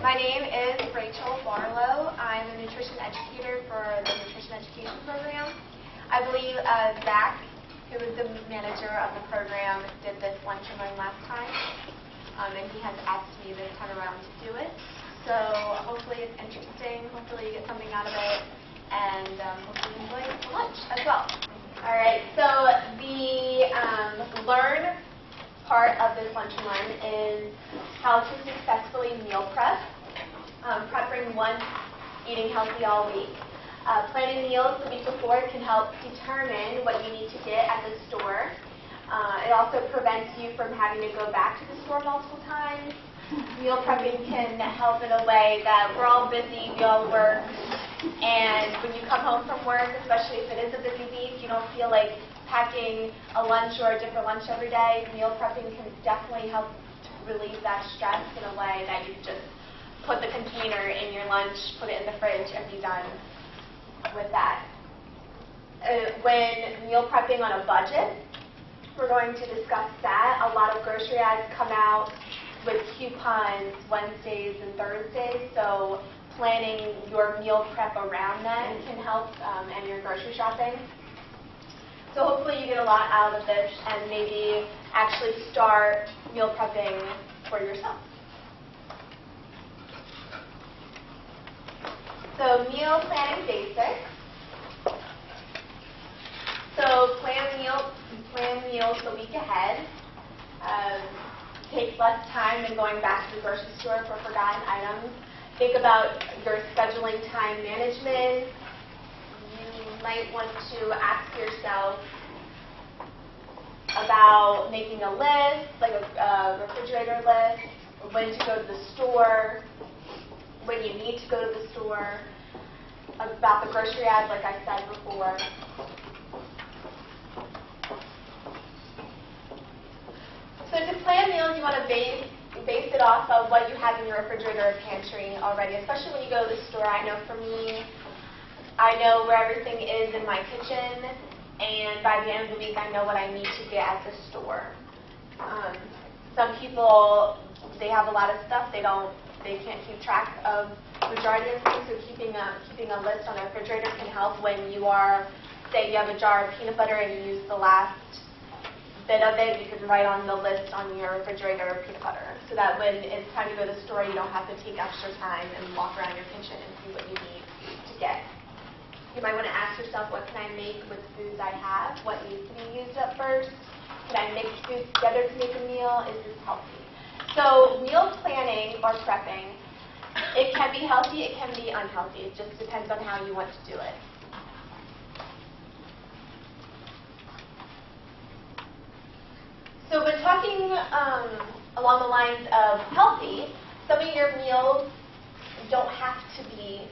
My name is Rachel Barlow. I'm a nutrition educator for the Nutrition Education Program. I believe Zach, who was the manager of the program, did this lunch and learn last time, and he has asked me this time around to do it. So hopefully it's interesting, hopefully you get something out of it, and hopefully you enjoy the lunch as well. All right, so the learn part of this lunch and learn is how to successfully meal prep, prepping once, eating healthy all week. Planning meals the week before can help determine what you need to get at the store. It also prevents you from having to go back to the store multiple times. Meal prepping can help in a way that we're all busy, we all work, and when you come home from work, especially if it is a busy week, you don't feel like packing a lunch or a different lunch every day. Meal prepping can definitely help to relieve that stress in a way that you just put the container in your lunch, put it in the fridge, and be done with that. When meal prepping on a budget, we're going to discuss that. A lot of grocery ads come out with coupons Wednesdays and Thursdays, so planning your meal prep around that can help and your grocery shopping. So hopefully you get a lot out of this and maybe actually start meal prepping for yourself. So meal planning basics. So plan meals the week ahead. Takes less time than going back to the grocery store for forgotten items. Think about your scheduling time management. You might want to ask yourself about making a list, like a refrigerator list, when to go to the store, when you need to go to the store, about the grocery ads, like I said before. So to plan meals, you want to base it off of what you have in your refrigerator or pantry already, especially when you go to the store. I know for me, I know where everything is in my kitchen, and by the end of the week, I know what I need to get at the store. Some people, they have a lot of stuff. They can't keep track of the majority of things, so keeping a list on the refrigerator can help when you are, say you have a jar of peanut butter and you use the last bit of it, you can write on the list on your refrigerator peanut butter, so that when it's time to go to the store, you don't have to take extra time and walk around your kitchen and see what you need to get. You might want to ask yourself, what can I make with foods I have? What needs to be used up first? Can I mix foods together to make a meal? Is this healthy? So meal planning or prepping, it can be healthy, it can be unhealthy. It just depends on how you want to do it. So when talking along the lines of healthy, some of your meals don't have to be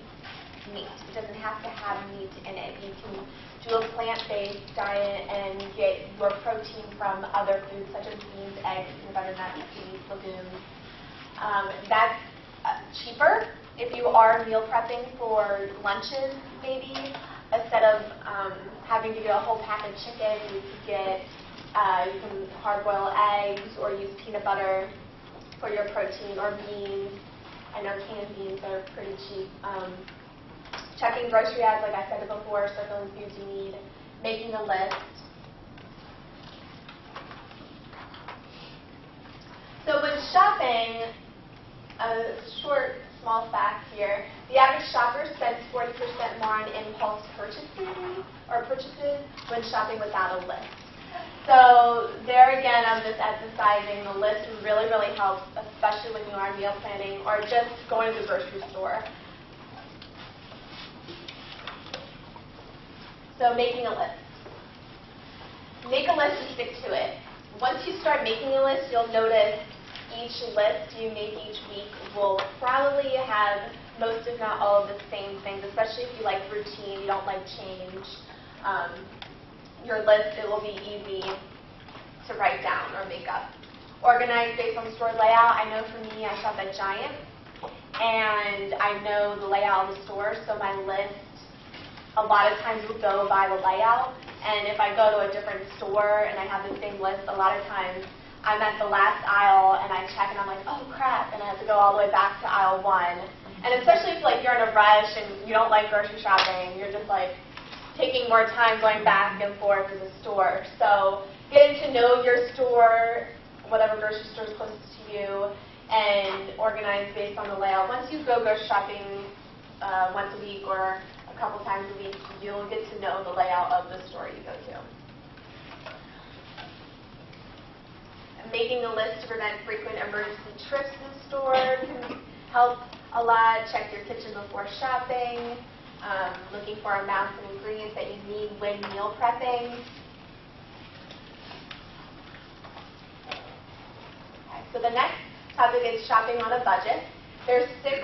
meat. It doesn't have to have meat in it. You can do a plant-based diet and get your protein from other foods such as beans, eggs, peanut butter, nuts, seeds, legumes. That's cheaper if you are meal prepping for lunches, maybe. Instead of having to get a whole pack of chicken, you could get you can hard boil eggs or use peanut butter for your protein, or beans. I know canned beans are pretty cheap. Checking grocery ads, like I said before, circling foods you need, making a list. So when shopping, a short, small fact here, the average shopper spends 40% more on impulse purchases when shopping without a list. So there again, I'm just emphasizing the list really, really helps, especially when you are meal planning or just going to the grocery store. So making a list. Make a list and stick to it. Once you start making a list, you'll notice each list you make each week will probably have most, if not all, of the same things, especially if you like routine, you don't like change. Your list, it will be easy to write down or make up. Organized based on store layout. I know for me, I shop at Giant, and I know the layout of the store, so my list a lot of times will go by the layout. And if I go to a different store and I have the same list, a lot of times I'm at the last aisle and I check and I'm like, oh crap, and I have to go all the way back to aisle 1. And especially if like you're in a rush and you don't like grocery shopping, you're just like taking more time going back and forth to the store. So getting to know your store, whatever grocery store is closest to you, and organize based on the layout. Once you go grocery shopping once a week or a couple times a week, you'll get to know the layout of the store you go to. Making a list to prevent frequent emergency trips to the store can help a lot. Check your kitchen before shopping. Looking for amounts of ingredients that you need when meal prepping. Okay, so the next topic is shopping on a budget. There's 6,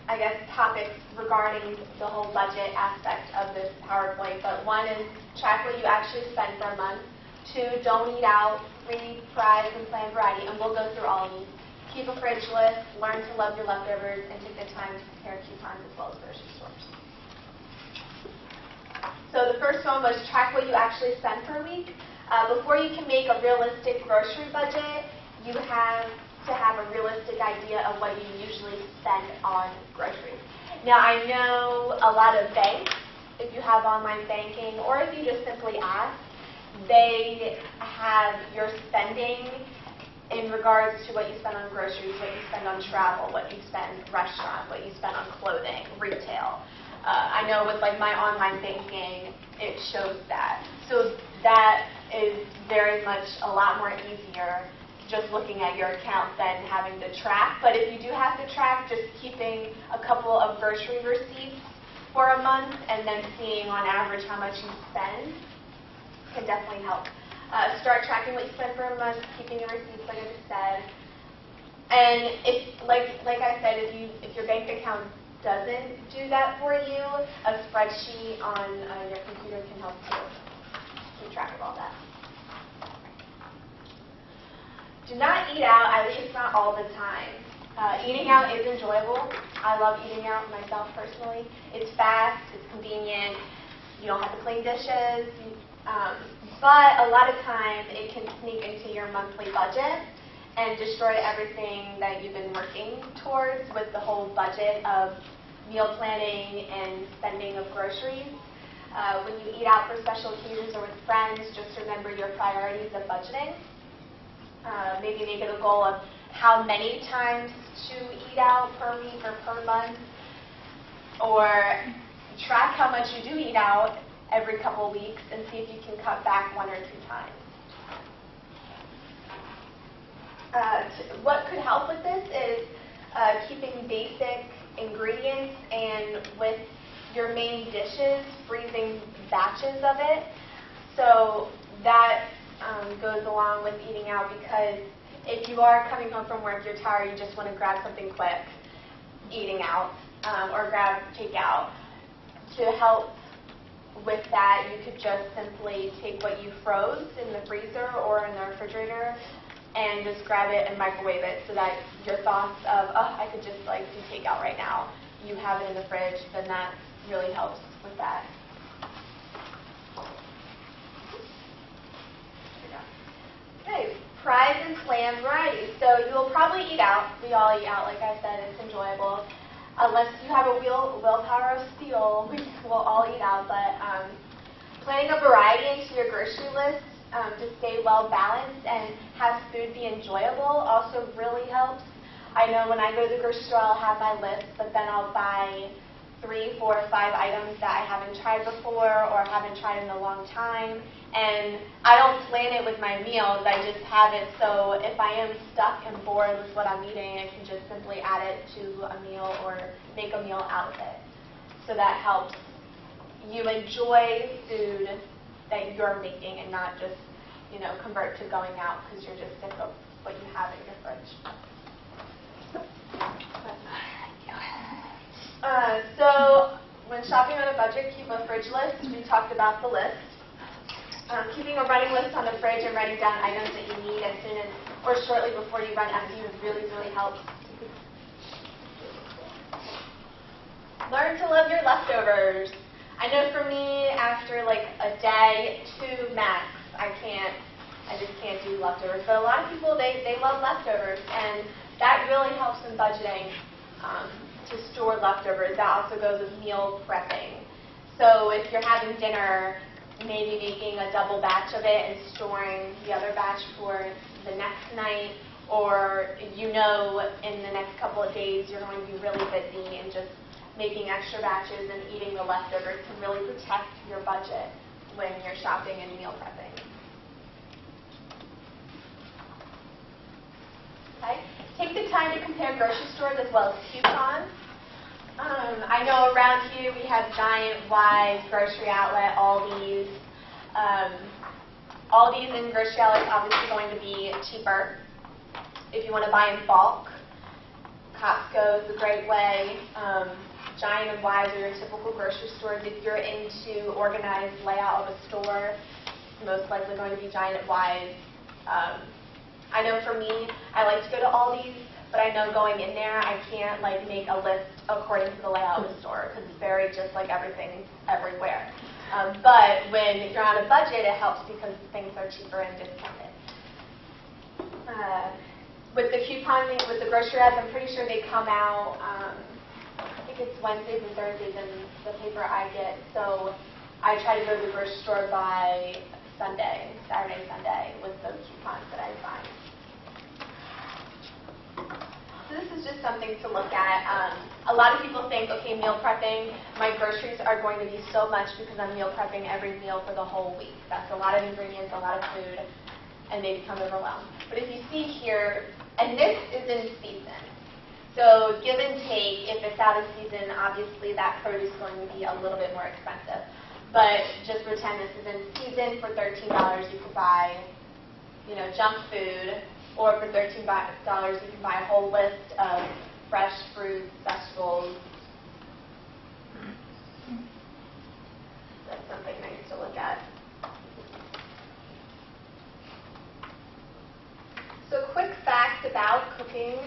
I guess, topics regarding the whole budget aspect of this PowerPoint, but 1 is track what you actually spend per month. 2, don't eat out. 3, prize and plan variety, and we'll go through all of these. Keep a fridge list, learn to love your leftovers, and take the time to compare coupons as well as grocery stores. So the first one was track what you actually spend per week. Before you can make a realistic grocery budget, you have to have a realistic idea of what you usually spend on groceries. Now I know a lot of banks, if you have online banking, or if you just simply ask, they have your spending in regards to what you spend on groceries, what you spend on travel, what you spend restaurant, what you spend on clothing, retail. I know with like my online banking, it shows that. So that is very much a lot more easier just looking at your account than having to track. But if you do have to track, just keeping a couple of grocery receipts for a month and then seeing on average how much you spend can definitely help. Start tracking what you spend for a month, keeping your receipts, like I just said. And if, like I said, if your bank account doesn't do that for you, a spreadsheet on your computer can help you keep track of all that. Do not eat out, at least not all the time. Eating out is enjoyable. I love eating out myself personally. It's fast, it's convenient, you don't have to clean dishes. But a lot of times it can sneak into your monthly budget and destroy everything that you've been working towards with the whole budget of meal planning and spending of groceries. When you eat out for special occasions or with friends, just remember your priorities of budgeting. Maybe make it a goal of how many times to eat out per week or per month, or track how much you do eat out every couple of weeks and see if you can cut back 1 or 2 times. What could help with this is keeping basic ingredients and with your main dishes, freezing batches of it. So that goes along with eating out, because if you are coming home from work, you're tired, you just want to grab something quick, eating out, or grab takeout. To help with that, you could just simply take what you froze in the freezer or in the refrigerator and just grab it and microwave it, so that your thoughts of, oh, I could just like do takeout right now, you have it in the fridge, then that really helps with that. Okay, prize and plan variety. So you will probably eat out. We all eat out, like I said, it's enjoyable. Unless you have a willpower of steel, we will all eat out. But planning a variety into your grocery list to stay well balanced and have food be enjoyable also really helps. I know when I go to the grocery store, I'll have my list, but then I'll buy 3, 4, 5 items that I haven't tried before or haven't tried in a long time. And I don't plan it with my meals, I just have it so if I am stuck and bored with what I'm eating, I can just simply add it to a meal or make a meal out of it. So that helps you enjoy food that you're making and not just, convert to going out because you're just sick of what you have in your fridge. So when shopping on a budget, keep a fridge list. We talked about the list. Keeping a running list on the fridge and writing down items that you need as soon as or shortly before you run empty really, really helps. Learn to love your leftovers. I know for me, after like a day, 2 max, I just can't do leftovers. But a lot of people, they love leftovers, and that really helps in budgeting to store leftovers. That also goes with meal prepping. So if you're having dinner, maybe making a double batch of it and storing the other batch for the next night, or you know in the next couple of days you're going to be really busy, and just making extra batches and eating the leftovers can really protect your budget when you're shopping and meal prepping. Okay. Take the time to compare grocery stores as well as coupons. I know around here we have Giant, Wise, Grocery Outlet, Aldi's. Aldi's and Grocery Outlet is obviously going to be cheaper if you want to buy in bulk. Costco is a great way. Giant and Wise are your typical grocery stores. If you're into organized layout of a store, it's most likely going to be Giant and Wise. I know for me, I like to go to Aldi's, but I know going in there, I can't like make a list according to the layout of the store because it's very just like everything everywhere. But when you're on a budget, it helps because things are cheaper and discounted. With the couponing, with the grocery ads, I'm pretty sure they come out, I think it's Wednesdays and Thursdays in the paper I get. So I try to go to the grocery store by Sunday, Saturday, Sunday, with those coupons that I find. So this is just something to look at. A lot of people think, okay, meal prepping, my groceries are going to be so much because I'm meal prepping every meal for the whole week. That's a lot of ingredients, a lot of food, and they become overwhelmed. But if you see here, and this is in season. So give and take, if it's out of season, obviously that produce is going to be a little bit more expensive. But just pretend this is in season. For $13, you could buy, junk food, or for $13, you can buy a whole list of fresh fruits, vegetables. That's something nice to look at. So quick fact about cooking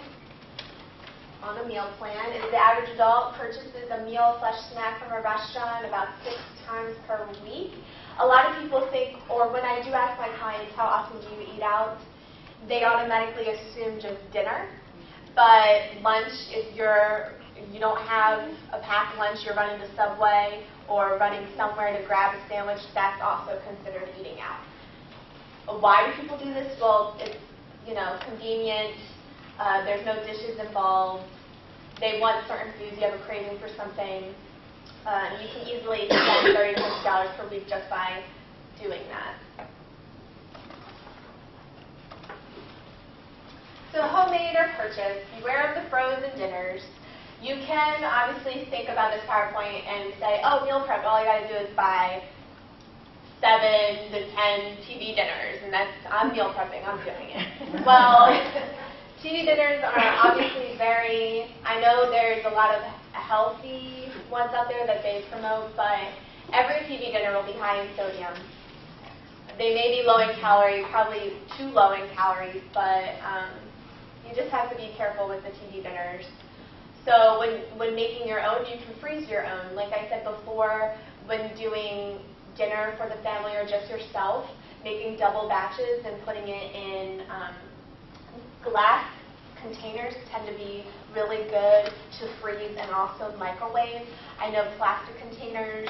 on a meal plan is the average adult purchases a meal/snack from a restaurant about 6 times per week. A lot of people think, or when I do ask my clients how often do you eat out, they automatically assume just dinner. But lunch, if you don't have a packed lunch, you're running to Subway or running somewhere to grab a sandwich, that's also considered eating out. Why do people do this? Well, it's convenient. There's no dishes involved. They want certain foods. You have a craving for something. You can easily spend $30 to $50 per week just by doing that. So homemade or purchase, beware of the frozen dinners. You can obviously think about this PowerPoint and say, oh, meal prep, all you got to do is buy 7 to 10 TV dinners, and I'm meal prepping, I'm doing it. Well, TV dinners are obviously I know there's a lot of healthy ones out there that they promote, but every TV dinner will be high in sodium. They may be low in calories, probably too low in calories, but you just have to be careful with the TV dinners. So when making your own, you can freeze your own. Like I said before, when doing dinner for the family or just yourself, making double batches and putting it in glass containers tend to be really good to freeze and also microwave. I know plastic containers,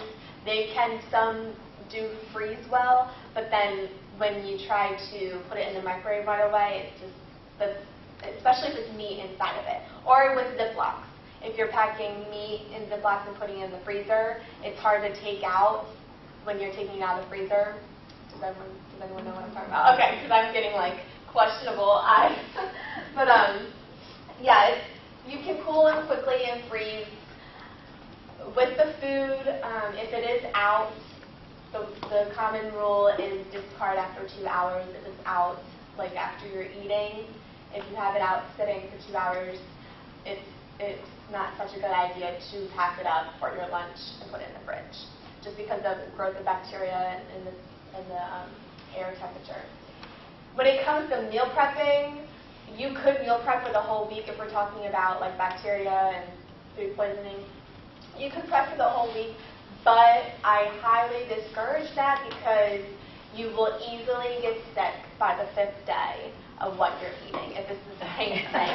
some do freeze well, but then when you try to put it in the microwave right away, it's just, especially if it's meat inside of it. Or with Ziplocs. If you're packing meat in Ziplocs and putting it in the freezer, it's hard to take out when you're taking it out of the freezer. Does anyone know what I'm talking about? Okay, because I'm getting like questionable eyes. But yeah, you can cool them quickly and freeze. With the food, if it is out, the common rule is discard after 2 hours. If it's out, like after you're eating, if you have it out sitting for 2 hours, it's not such a good idea to pack it up for your lunch and put it in the fridge, just because of the growth of bacteria and the air temperature. When it comes to meal prepping, you could meal prep for the whole week if we're talking about like bacteria and food poisoning. You could prep for the whole week, but I highly discourage that because you will easily get sick by the 5th day of what you're eating if this is the same thing.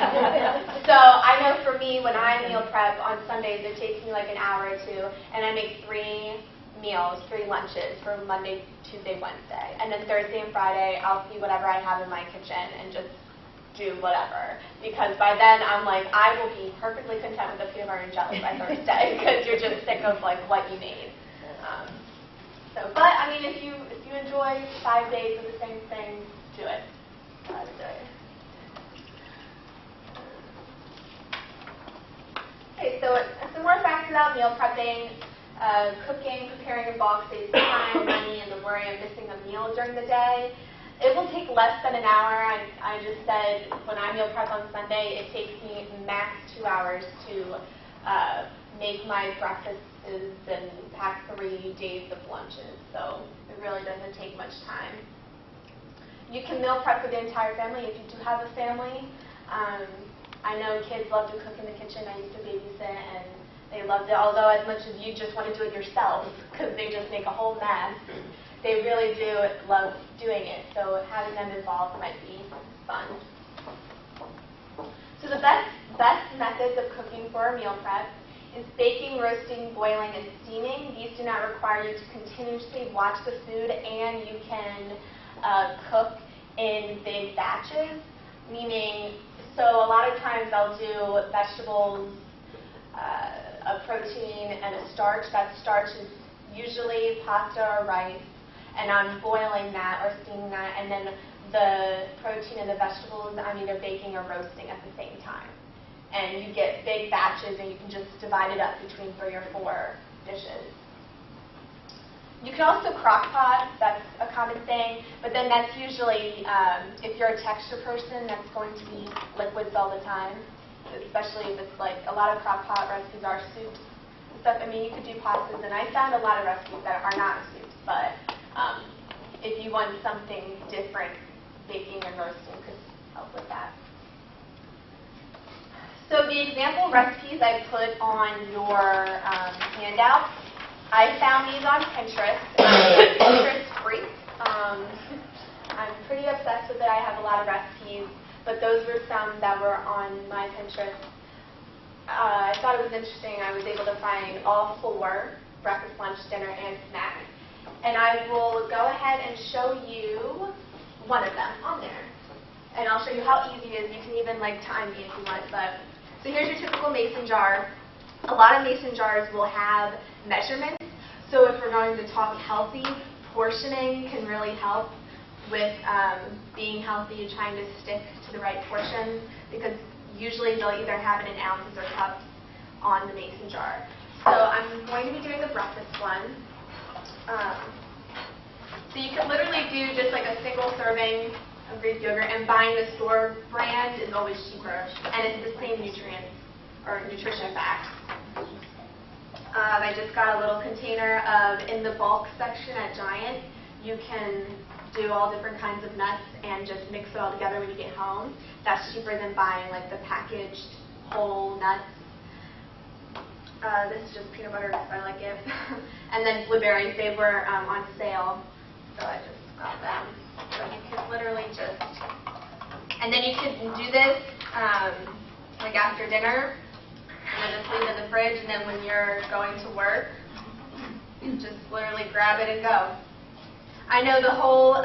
So I know for me, when I meal prep on Sundays, it takes me like an hour or two, and I make 3 meals, 3 lunches for Monday, Tuesday, Wednesday. And then Thursday and Friday, I'll see whatever I have in my kitchen and just do whatever. Because by then, I'm like, I will be perfectly content with the peanut butter and jelly by Thursday because you're just sick of like what you made. But I mean, if you enjoy 5 days of the same thing, do it. Okay, so some more facts about meal prepping. Cooking, preparing in bulk saves time, money, and the worry of missing a meal during the day. It will take less than an hour. I just said when I meal prep on Sunday, it takes me max 2 hours to make my breakfasts and pack 3 days of lunches. So it really doesn't take much time. You can meal prep for the entire family if you do have a family. I know kids love to cook in the kitchen. I used to babysit, and they loved it, although as much as you just want to do it yourself because they just make a whole mess, they really do love doing it. So having them involved might be fun. So the best methods of cooking for a meal prep is baking, roasting, boiling, and steaming. These do not require you to continuously watch the food, and you can cook in big batches, meaning, so a lot of times I'll do vegetables, a protein, and a starch. That starch is usually pasta or rice, and I'm boiling that or steaming that, and then the protein and the vegetables I'm either baking or roasting at the same time. And you get big batches, and you can just divide it up between 3 or 4 dishes. You can also crock pot, that's a common thing, but then that's usually, if you're a texture person, that's going to be liquids all the time, especially if it's like, a lot of crock pot recipes are soups and stuff. I mean, you could do pastas, and I found a lot of recipes that are not soups, but if you want something different, baking and roasting could help with that. So the example recipes I put on your handout, I found these on Pinterest. I'm a Pinterest freak. I'm pretty obsessed with it. I have a lot of recipes, but those were some that were on my Pinterest. I thought it was interesting. I was able to find all 4, breakfast, lunch, dinner, and snacks. And I will go ahead and show you one of them on there. And I'll show you how easy it is. You can even like time me if you want. But so here's your typical mason jar. A lot of mason jars will have measurements. So if we're going to talk healthy, portioning can really help with being healthy, trying to stick to the right portions, because usually they'll either have it in ounces or cups on the mason jar. So I'm going to be doing the breakfast one. So you can literally do just like a single serving of Greek yogurt, and buying the store brand is always cheaper, and it's the same nutrients or nutrition facts. I just got a little container of, in the bulk section at Giant, you can do all different kinds of nuts and just mix it all together when you get home. That's cheaper than buying like the packaged whole nuts. This is just peanut butter because I like it. And then blueberries, they were on sale, so I just got them. So you can literally just, and then you can do this like after dinner, and then just leave it in the fridge, and then when you're going to work, you just literally grab it and go. I know the whole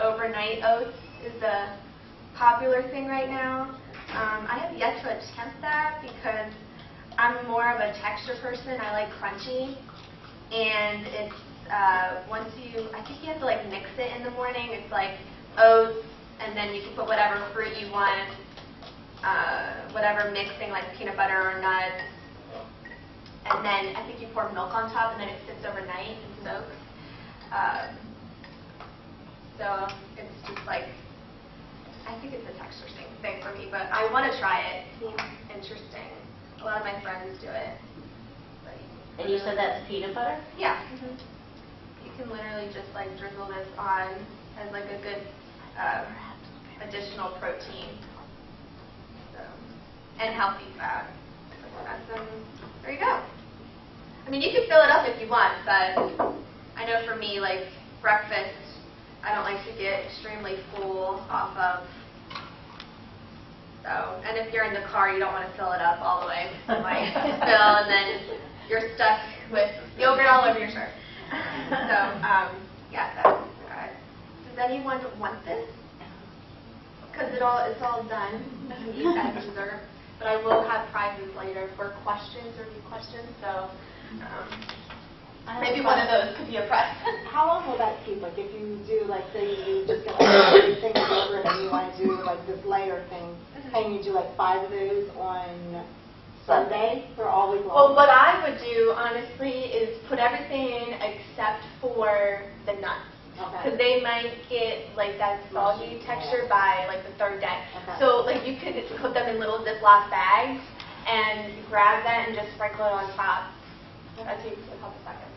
overnight oats is a popular thing right now. I have yet to attempt that because I'm more of a texture person. I like crunchy, and it's once you, I think you have to like mix it in the morning. It's like oats, and then you can put whatever fruit you want, whatever mixing like peanut butter or nuts, and then I think you pour milk on top, and then it sits overnight and soaks. So it's just like, I think it's a texture thing for me, but I want to try it. It seems interesting. A lot of my friends do it. And you said that's peanut butter? Yeah. Mm-hmm. You can literally just like drizzle this on as like a good additional protein. So, and healthy fat. There you go. I mean, you can fill it up if you want, but I know for me, like breakfast, I get extremely full off of. So, and if you're in the car, you don't want to fill it up all the way. You might spill, and then you're stuck with yogurt all over your shirt. So, yeah. Does anyone want this? Because it's all done. You can eat that dessert. But I will have prizes later for questions or new questions. So, maybe one of those could be a prize. How long will that keep? Like if you do, like say you just get like everything over and you want to do like this layer thing, and you do like 5 of those on Sunday for all week long? Well, what I would do, honestly, is put everything in except for the nuts. Because they might get like that soggy texture by like the 3rd day. So like you could put them in little Ziploc bags and grab that and just sprinkle it on top. That takes a couple seconds.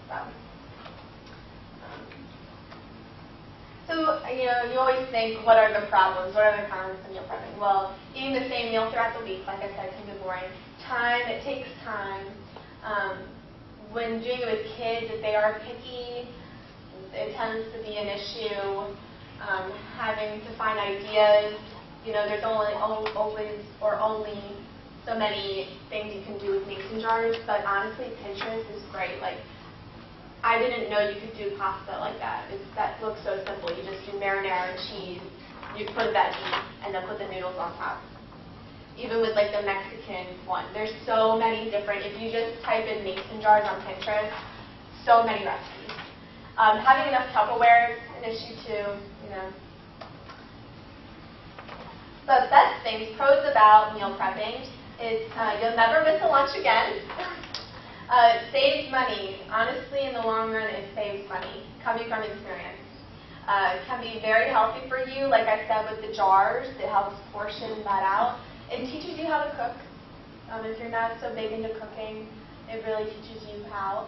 So, you always think, what are the problems? What are the cons of meal prepping? Well, eating the same meal throughout the week, like I said, can be boring. Time, it takes time. When doing it with kids, if they are picky, it tends to be an issue. Having to find ideas, there's only so many things you can do with mason jars, but honestly, Pinterest is great. Like, I didn't know you could do pasta like that. That looks so simple. You just do marinara and cheese, you put a veggie, and then put the noodles on top. Even with like the Mexican one, there's so many different. If you just type in mason jars on Pinterest, so many recipes. Having enough Tupperware is an issue too. The best things, pros about meal prepping, is you'll never miss a lunch again. It saves money. Honestly, in the long run, it saves money, coming from experience. It can be very healthy for you. Like I said, with the jars, it helps portion that out. It teaches you how to cook. If you're not so big into cooking, it really teaches you how.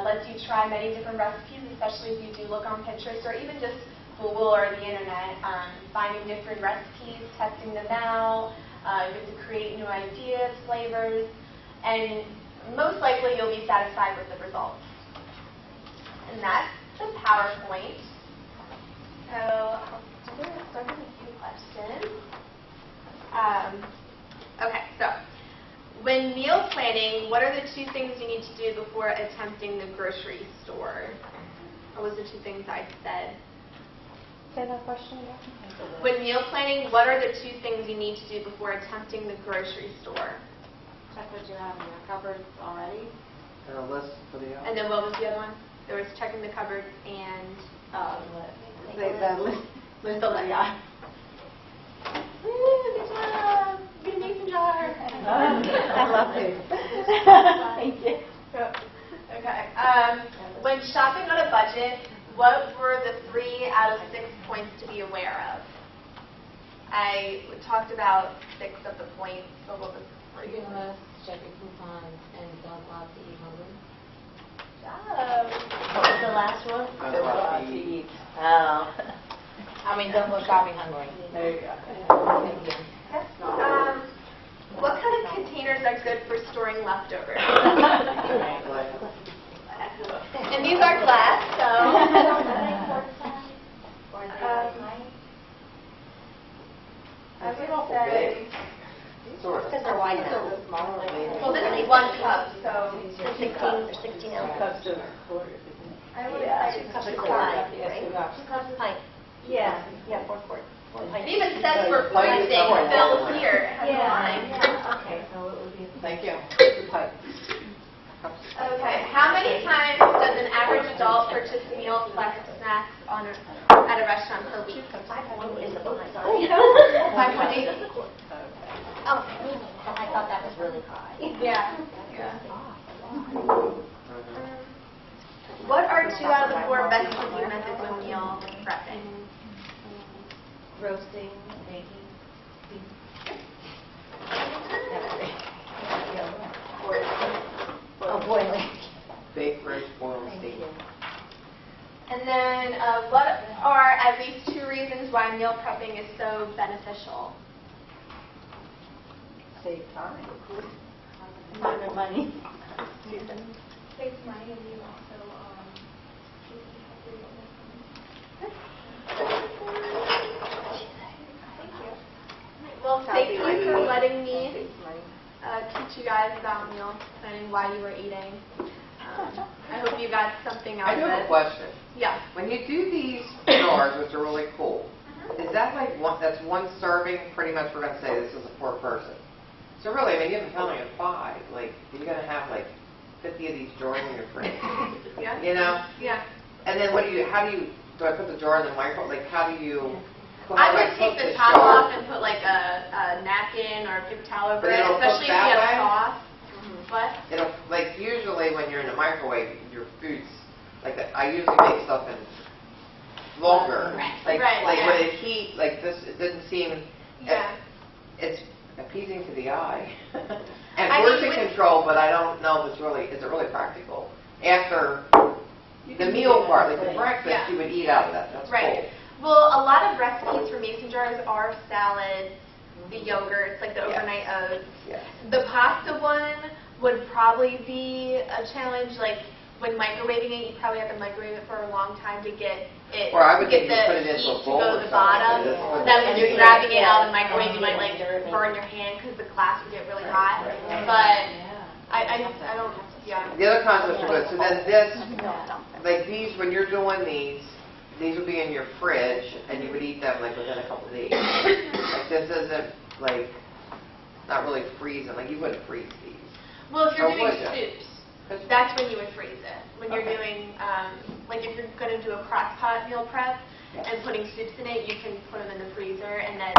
Lets you try many different recipes, especially if you do look on Pinterest or even just Google or the internet, finding different recipes, testing them out. You get to create new ideas, flavors, and most likely you'll be satisfied with the results. And that's the PowerPoint. So I'll start with a few questions. Okay, so when meal planning, what are the 2 things you need to do before attempting the grocery store? What was the 2 things I said? Say that question again. When meal planning, what are the 2 things you need to do before attempting the grocery store? Check what you have in your cupboards already. And a list for the And then what was the other one? There was checking the cupboards and List of the items. Woo, good job! Get a mason jar. I love it. Thank you. Okay. When shopping on a budget, what were the 3 out of 6 points to be aware of? I talked about 6 of the points. So what was You're going to check your coupons and don't go out to eat hungry. Good job. What was the last one? Don't go out to eat. Oh. Don't go shopping hungry. There you go. Thank you. What kind of containers are good for storing leftovers? And these are glass, so. I would say. Sort of. Because they're wide now. Well, this is 1 cup, so 16 or 16 ounces. I would say 2 cups of 2 pint, cups. right? 2 cups of pint. Yeah, 4 quarts. It even says Like for pint freezing is quart. filled here. It has a line. Okay, so it would be. Thank you. Okay, how many times does an average adult purchase meals plus snacks at a restaurant per week? 5.8 is a pint, sorry. 5.8? Oh, I thought that was really high. Yeah. What are 2 out of the 4 best cooking methods of meal prepping? Roasting, baking, boiling. Bake, roast, boil, steam. And then what are at least 2 reasons why meal prepping is so beneficial? Save time. Time and money. Saves money and you also guys about meal planning, why you were eating. I hope you got something out I of do it. have a question. Yeah. When you do these jars, which are really cool, is that like that's one serving? Pretty much, we're gonna say this is a 4-person. So really, I mean, you have a family of 5. Like, you're gonna have like 50 of these jars in your fridge. Yeah. You know? Yeah. And then do I put the jar in the microwave? Like, how do you? I would take the top off and put like a napkin or a paper towel over But it, it'll cook especially if you that have way? sauce. What? It'll, like, usually when you're in the microwave, your food's, like, I usually make stuff in longer. Like, Right, like yeah. when it heat, like this, it doesn't seem, Yeah. it's appeasing to the eye. And I mean, portion with- control, but I don't know if it's really, is it really practical? After the meal part, like the breakfast, Yeah. you would eat out of that, that's Right. cool. Well, a lot of recipes for mason jars are salads, the yogurts, like the Yeah. overnight oats. Yeah. The pasta one would probably be a challenge. Like when microwaving it, you probably have to microwave it for a long time to get it, Or I would get think you the put it into a heat to bowl go or to the something. bottom. That's what That when you're grabbing it out of the Yeah. microwave, you might like burn your hand because the glass would get really hot. Right. But I don't, yeah. The other concepts are good. So then this, like these, when you're doing these would be in your fridge, and you would eat them like within a couple of days. Like this isn't like not really freezing. Like you wouldn't freeze these. Well, if you're Or doing would ya? soups, that's when you would freeze it. When you're Okay. doing, like if you're going to do a crock pot meal prep Yeah. and putting soups in it, you can put them in the freezer. And then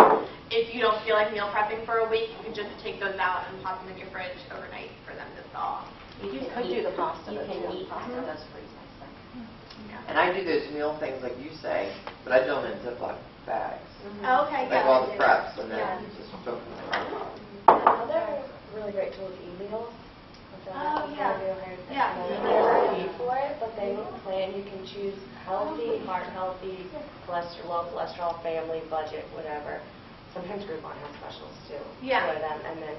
if you don't feel like meal prepping for a week, you can just take those out and pop them in your fridge overnight for them to thaw. You could do the pasta. You can eat pasta. That's freeze. And I do those meal things like you say, but I do them in Ziploc bags. Oh, okay, Like yeah. all the preps, and then Yeah. just cook them. Another really great tool is e-meals. Oh, yeah. Yeah. There's a fee for it, but they plan, you can choose healthy, heart healthy, cholesterol, low cholesterol, family, budget, whatever. Sometimes Groupon has specials too Yeah. for them. And then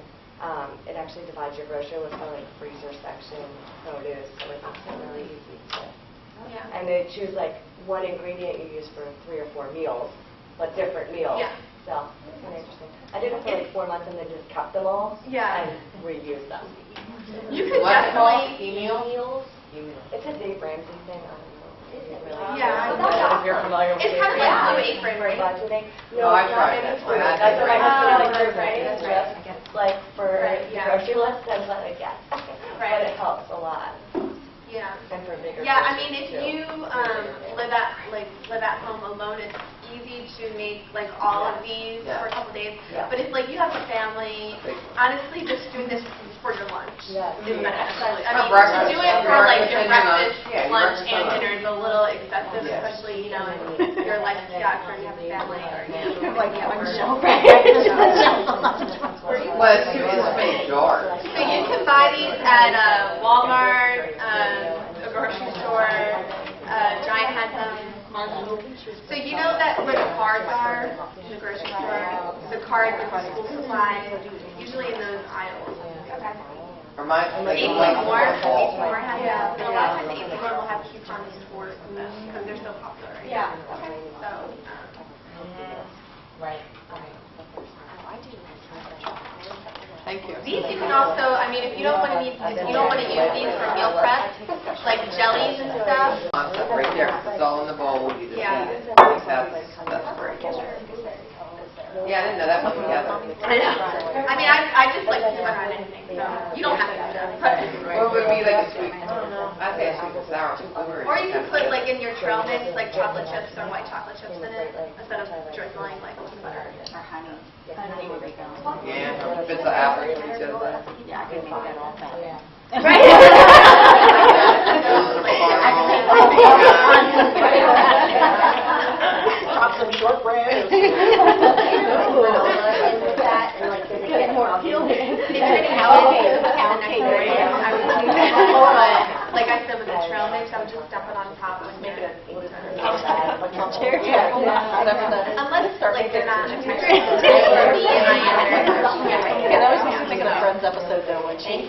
it actually divides your grocery list by like freezer section, produce, so it makes it really easy to. Yeah. And they choose like one ingredient you use for 3 or 4 meals, but different meals. Yeah. So it's kind of interesting. I did it for like 4 months and then just kept them all. Yeah. And reused them. You could What's it called? definitely, Email? It's a Dave Ramsey thing. I don't know. Yeah. If you're familiar with It's kind of like Blue Apron, for right? budgeting. Oh, I've not tried any that. food. That's That's what my great. husband Oh, likes to that's right, do. that's Just right. like for Right, the yeah. grocery list, I was like, yes. Right. But it helps a lot. Yeah. And for bigger. Yeah, I groceries, mean, if too. you live at home alone, it's easy to make like all of these Yeah. for a couple days. Yeah. But if like you have a family, honestly, just doing this for your lunch Yeah. is better. I Or mean, breakfast. to do it for Or like your breakfast breakfast, and lunch, lunch. and dinner is a little excessive, Yeah. especially you know in your life, yeah, after you have a family or Like one show. Well, it's too many jars. So you can buy these at Walmart, a grocery store, Giant has them. So you know that where the cards are in the grocery store, the cards are for school supplies, usually in those aisles. Okay. Or my, like, Ace like More has Yeah. them. A lot of times Ace More will have coupons for them because they're so popular. Right? Yeah. Okay. So. Right. Thank you. These you can also, I mean, if you don't want to use these for meal prep, like jellies and stuff. Concept right there, 'cause it's all in the bowl, you just Yeah. eat it. That's great. Yeah, I didn't know that went together. I know. I mean, I just like to run on anything, so you don't have to do that. But, Or it would be like a sweet, I'd say a sweet and sour. or you can put like in your trail mix like chocolate chips or white chocolate chips in it instead of drizzling like butter. Or honey. Honey would be good. Yeah, or if it's an apple, you could do that. Yeah, I can make that all fat. Yeah. Right? Drop some shortbread. Get more appealing. If you're gonna have it, I would do that. But like I said with the trail mix, I would just dump it on top and make it unless like they're not attached to me and my editor. I was just thinking of Friends episode though when she